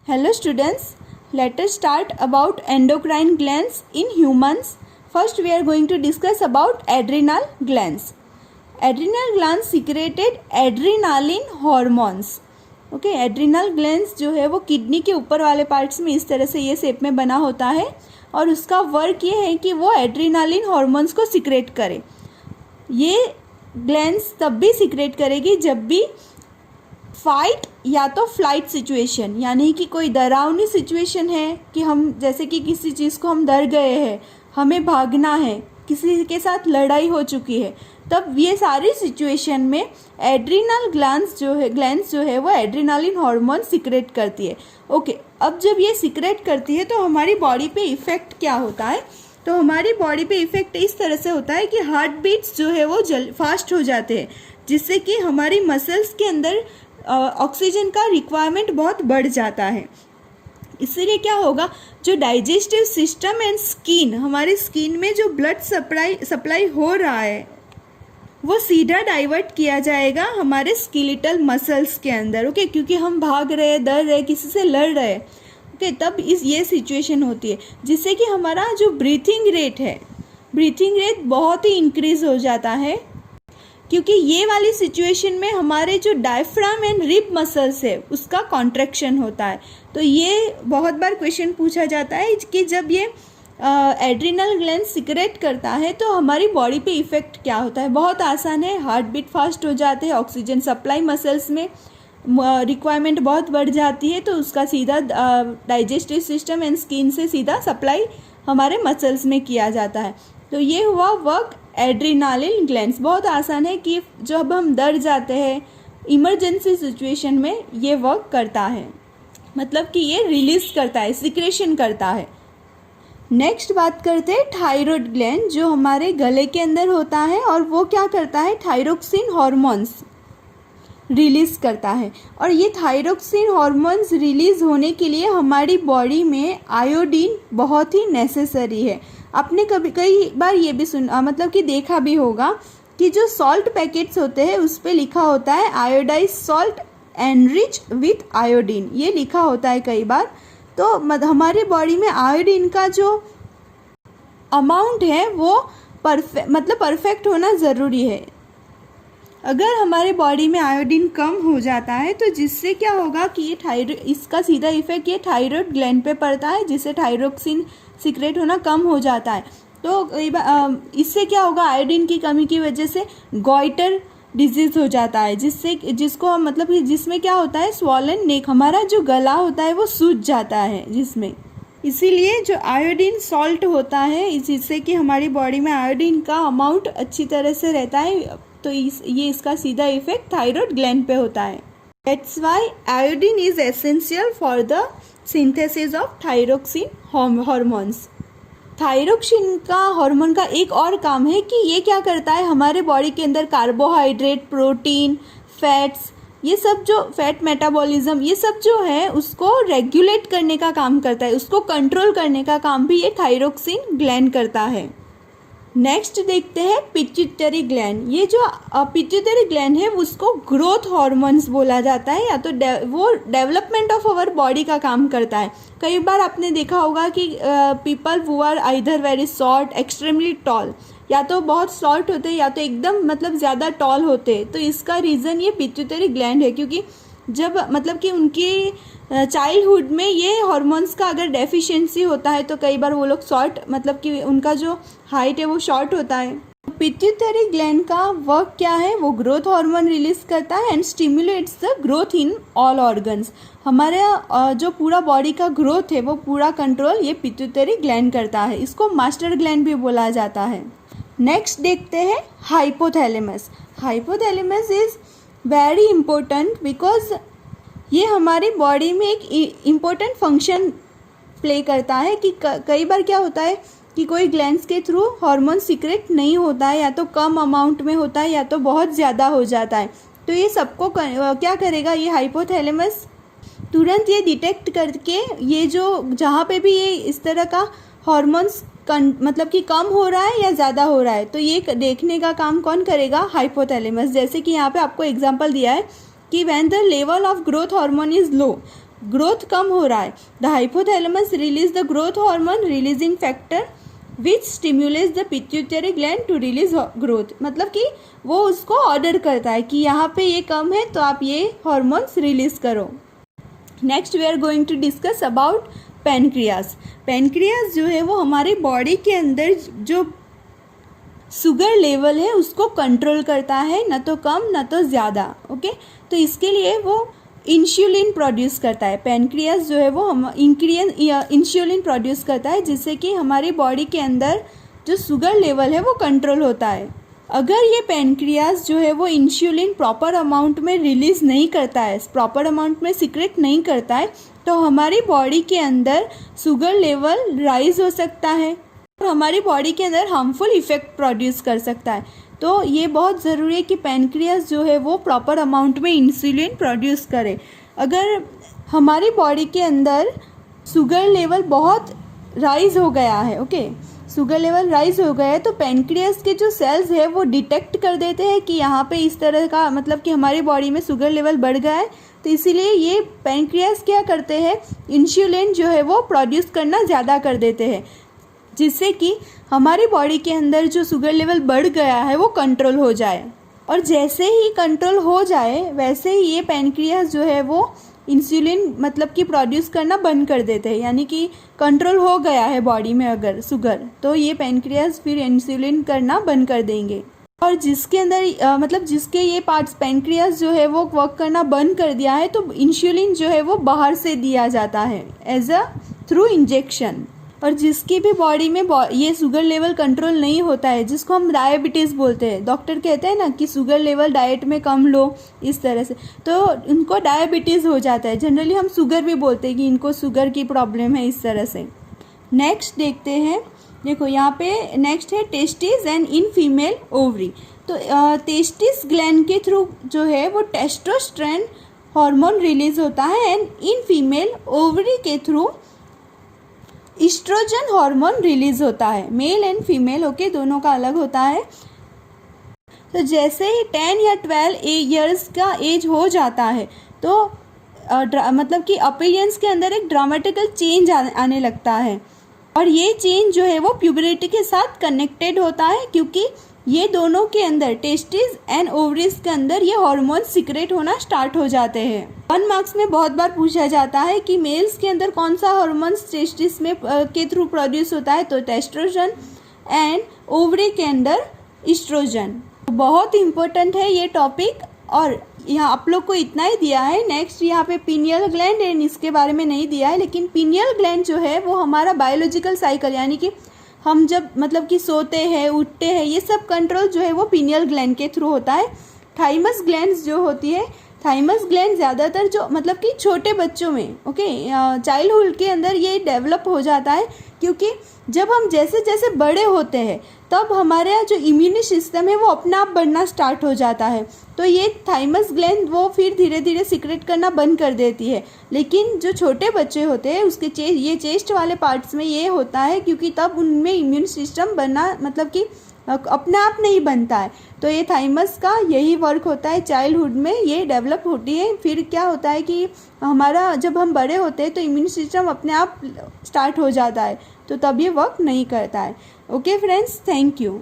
Hello students, let us start about endocrine glands in humans. First we are going to discuss about adrenal glands. Adrenal glands secreted adrenaline hormones. Okay adrenal glands जो है वो kidney के ऊपर वाले parts में इस तरह से ये शेप में बना होता है और उसका वर्क ये है कि वो एड्रेनालिन हार्मोन्स को सिक्रेट करे. ये ग्लैंड्स तब भी सिक्रेट करेगी जब भी फाइट या तो फ्लाइट सिचुएशन, यानी कि कोई डरावनी सिचुएशन है कि हम जैसे कि किसी चीज़ को हम डर गए हैं, हमें भागना है, किसी के साथ लड़ाई हो चुकी है, तब ये सारी सिचुएशन में एड्रिनल ग्लैंड्स जो है वो एड्रेनालिन हार्मोन सिक्रेट करती है. ओके, अब जब ये सिक्रेट करती है तो हमारी बॉडी पे इफ़ेक्ट क्या होता है? तो हमारी बॉडी पे इफ़ेक्ट इस तरह से होता है कि हार्ट बीट्स जो है वो फास्ट हो जाते हैं, जिससे कि हमारी मसल्स के अंदर ऑक्सीजन का रिक्वायरमेंट बहुत बढ़ जाता है. इसीलिए क्या होगा, जो डाइजेस्टिव सिस्टम एंड स्किन, हमारी स्किन में जो ब्लड सप्लाई हो रहा है वो सीधा डाइवर्ट किया जाएगा हमारे स्केलेटल मसल्स के अंदर. ओके, क्योंकि हम भाग रहे हैं, डर रहे, किसी से लड़ रहे हैं. ओके, तब ये सिचुएशन होती है जिससे कि हमारा जो ब्रीथिंग रेट बहुत ही इंक्रीज हो जाता है, क्योंकि ये वाली सिचुएशन में हमारे जो डायफ्राम एंड रिब मसल्स है उसका कॉन्ट्रैक्शन होता है. तो ये बहुत बार क्वेश्चन पूछा जाता है कि जब ये एड्रिनल ग्लैंड सिक्रेट करता है तो हमारी बॉडी पे इफ़ेक्ट क्या होता है. बहुत आसान है, हार्ट बीट फास्ट हो जाते हैं, ऑक्सीजन सप्लाई मसल्स में रिक्वायरमेंट बहुत बढ़ जाती है, तो उसका सीधा डाइजेस्टिव सिस्टम एंड स्किन से सीधा सप्लाई हमारे मसल्स में किया जाता है. तो ये हुआ वर्क एड्रेनालिन ग्लैंड्स. बहुत आसान है कि जब हम डर जाते हैं इमरजेंसी सिचुएशन में ये वर्क करता है, मतलब कि ये रिलीज करता है, सिक्रेशन करता है. नेक्स्ट बात करते हैं थायराइड ग्लैंड, जो हमारे गले के अंदर होता है और वो क्या करता है, थायरोक्सिन हार्मोन्स रिलीज करता है. और ये थायरोक्सिन हार्मोन्स रिलीज होने के लिए हमारी बॉडी में आयोडीन बहुत ही नेसेसरी है. आपने कई बार ये भी मतलब कि देखा भी होगा कि जो सॉल्ट पैकेट्स होते हैं उस पर लिखा होता है iodize salt enrich with iodine, ये लिखा होता है कई बार. तो हमारी बॉडी में आयोडीन का जो अमाउंट है वो परफेक्ट होना ज़रूरी है. अगर हमारे बॉडी में आयोडीन कम हो जाता है तो जिससे क्या होगा कि ये इसका सीधा इफेक्ट ये थायराइड ग्लैंड पे पड़ता है, जिससे थायरोक्सिन सिक्रेट होना कम हो जाता है. तो इससे क्या होगा, आयोडीन की कमी की वजह से गॉइटर डिजीज़ हो जाता है, जिसको हम मतलब कि जिसमें क्या होता है, स्वॉलन नेक, हमारा जो गला होता है वो सूज जाता है जिसमें. इसीलिए जो आयोडीन सॉल्ट होता है, जिससे कि हमारी बॉडी में आयोडीन का अमाउंट अच्छी तरह से रहता है, तो ये इसका सीधा इफेक्ट थायराइड ग्लैंड पे होता है. That's why iodine is essential for the synthesis of thyroxine hormones. Thyroxine का हार्मोन का एक और काम है कि ये क्या करता है, हमारे बॉडी के अंदर कार्बोहाइड्रेट, प्रोटीन, फैट्स, ये सब जो फैट मेटाबॉलिज्म, ये सब जो है उसको रेगुलेट करने का काम करता है, उसको कंट्रोल करने का काम भी ये थायरोक्सिन ग्लैंड करता है. नेक्स्ट देखते हैं पिट्यूटरी ग्लैंड. ये जो पिट्यूटरी ग्लैंड है उसको ग्रोथ हार्मोन्स बोला जाता है, या तो वो डेवलपमेंट ऑफ आवर बॉडी का काम करता है. कई बार आपने देखा होगा कि people who are either very short, extremely tall, या तो बहुत शॉर्ट होते हैं या तो एकदम मतलब ज़्यादा टॉल होते हैं. तो इसका रीज़न ये पिट्यूटरी ग्लैंड है, क्योंकि जब मतलब कि उनकी चाइल्डहुड में ये हार्मोन्स का अगर डेफिशिएंसी होता है तो कई बार वो लोग शॉर्ट, मतलब कि उनका जो हाइट है वो शॉर्ट होता है. पिट्यूटरी ग्लैंड का वर्क क्या है, वो ग्रोथ हार्मोन रिलीज करता है and stimulates the growth in all organs. हमारे जो पूरा बॉडी का ग्रोथ है वो पूरा कंट्रोल ये पिट्यूटरी ग्लैंड करता है. इसको मास्टर ग्लैंड भी बोला जाता है. नेक्स्ट देखते हैं hypothalamus. Hypothalamus is very important because ये हमारी बॉडी में एक इम्पोर्टेंट फंक्शन प्ले करता है कि कई बार क्या होता है कि कोई ग्लैंड्स के थ्रू हार्मोन सीक्रेट नहीं होता है, या तो कम अमाउंट में होता है या तो बहुत ज़्यादा हो जाता है. तो ये सबको क्या करेगा, ये हाइपोथैलेमस तुरंत ये डिटेक्ट करके ये जो जहाँ पे भी ये इस तरह का हार्मोन्स मतलब कि कम हो रहा है या ज़्यादा हो रहा है, तो ये देखने का काम कौन करेगा, हाइपोथैलेमस. जैसे कि यहाँ पे आपको एग्जांपल दिया है कि when the level of growth hormone is low, growth कम हो रहा है, the hypothalamus release the growth hormone releasing factor which stimulates the pituitary gland to release growth, मतलब कि वो उसको ऑर्डर करता है कि यहाँ पे ये कम है तो आप ये हार्मोन्स रिलीज करो। Next we are going to discuss about pancreas. Pancreas जो है वो हमारी बॉडी के अंदर जो शुगर लेवल है उसको कंट्रोल करता है, न तो कम न तो ज़्यादा। ओके, तो इसके लिए वो इंसुलिन प्रोड्यूस करता है। पैनक्रियास जो है वो हम इंसुलिन प्रोड्यूस करता है, जिससे कि हमारी बॉडी के अंदर जो शुगर लेवल है वो कंट्रोल होता है। अगर ये पैनक्रियास जो है वो इंसुलिन प्रॉपर अमाउंट में रिलीज़ नहीं करता है, प्रॉपर अमाउंट में सिक्रेट नहीं करता है, तो हमारी बॉडी के अंदर शुगर लेवल राइज हो सकता है और हमारी बॉडी के अंदर हार्मफुल इफ़ेक्ट प्रोड्यूस कर सकता है। तो ये बहुत ज़रूरी है कि पैनक्रियास जो है वो प्रॉपर अमाउंट में इंसुलिन प्रोड्यूस करे। अगर हमारी बॉडी के अंदर शुगर लेवल बहुत राइज हो गया है, ओके, शुगर लेवल राइज हो गया है, तो पैनक्रियास के जो सेल्स है वो डिटेक्ट कर देते हैं कि यहाँ पे इस तरह का, मतलब कि हमारी बॉडी में शुगर लेवल बढ़ गया है, तो इसीलिए ये पैनक्रियास क्या करते हैं, इंसुलिन जो है वो प्रोड्यूस करना ज़्यादा कर देते हैं, जिससे कि हमारी बॉडी के अंदर जो शुगर लेवल बढ़ गया है वो कंट्रोल हो जाए। और जैसे ही कंट्रोल हो जाए वैसे ही ये पैनक्रियास जो है वो इंसुलिन मतलब कि प्रोड्यूस करना बंद कर देते हैं, यानी कि कंट्रोल हो गया है बॉडी में अगर शुगर, तो ये पैनक्रियास फिर इंसुलिन करना बंद कर देंगे। और जिसके अंदर मतलब जिसके ये पार्ट्स पैनक्रियास जो है वो वर्क करना बंद कर दिया है, तो इंसुलिन जो है वो बाहर से दिया जाता है एज अ थ्रू इंजेक्शन। और जिसकी भी बॉडी में ये शुगर लेवल कंट्रोल नहीं होता है, जिसको हम डायबिटीज़ बोलते हैं, डॉक्टर कहते हैं ना कि शुगर लेवल डाइट में कम लो इस तरह से, तो उनको डायबिटीज़ हो जाता है। जनरली हम शुगर भी बोलते हैं कि इनको शुगर की प्रॉब्लम है इस तरह से। नेक्स्ट देखते हैं, देखो यहाँ पे नेक्स्ट है testis and in female ovary. तो टेस्टिस ग्लैंड के थ्रू जो है वो टेस्टोस्टेरोन हार्मोन रिलीज होता है एंड इन फीमेल ओवरी के थ्रू ईस्ट्रोजन हार्मोन रिलीज होता है। मेल एंड फीमेल ओके दोनों का अलग होता है। तो जैसे ही 10 या 12 ईयर्स का एज हो जाता है तो मतलब कि अपीयरेंस के अंदर एक ड्रामेटिकल चेंज आने लगता है, और ये चेंज जो है वो प्यूबर्टी के साथ कनेक्टेड होता है, क्योंकि ये दोनों के अंदर टेस्टिस एंड ओवरीज के अंदर ये हार्मोन सीक्रेट होना स्टार्ट हो जाते हैं। 1 मार्क्स में बहुत बार पूछा जाता है कि मेल्स के अंदर कौन सा हार्मोन्स टेस्टिस में के थ्रू प्रोड्यूस होता है, तो टेस्टोस्टेरोन एंड ओवरी के अंदर ईस्ट्रोजन। बहुत इंपॉर्टेंट है ये टॉपिक, और यहाँ आप लोग को इतना ही दिया है। नेक्स्ट यहाँ पे पिनियल ग्लैंड एंड इसके बारे में नहीं दिया है, लेकिन पिनियल ग्लैंड जो है वो हमारा बायोलॉजिकल साइकिल, यानी कि हम जब मतलब कि सोते हैं उठते हैं, ये सब कंट्रोल जो है वो पिनियल ग्लैंड के थ्रू होता है। थाइमस ग्लैंड्स जो होती है, थाइमस ग्लैंड ज़्यादातर जो मतलब कि छोटे बच्चों में ओके चाइल्डहुड के अंदर ये डेवलप हो जाता है, क्योंकि जब हम जैसे जैसे बड़े होते हैं तब हमारे जो इम्यूनी सिस्टम है वो अपने आप बढ़ना स्टार्ट हो जाता है, तो ये थाइमस ग्लैंड वो फिर धीरे धीरे सीक्रेट करना बंद कर देती है। लेकिन जो छोटे बच्चे होते हैं उसके ये चेस्ट वाले पार्ट्स में ये होता है, क्योंकि तब उनमें इम्यून सिस्टम बनना मतलब कि अपने आप नहीं बनता है, तो ये थाइमस का यही वर्क होता है, चाइल्डहुड में ये डेवलप होती है। फिर क्या होता है कि हमारा जब हम बड़े होते हैं तो इम्यून सिस्टम अपने आप स्टार्ट हो जाता है, तो तब ये वर्क नहीं करता है। Okay friends, thank you.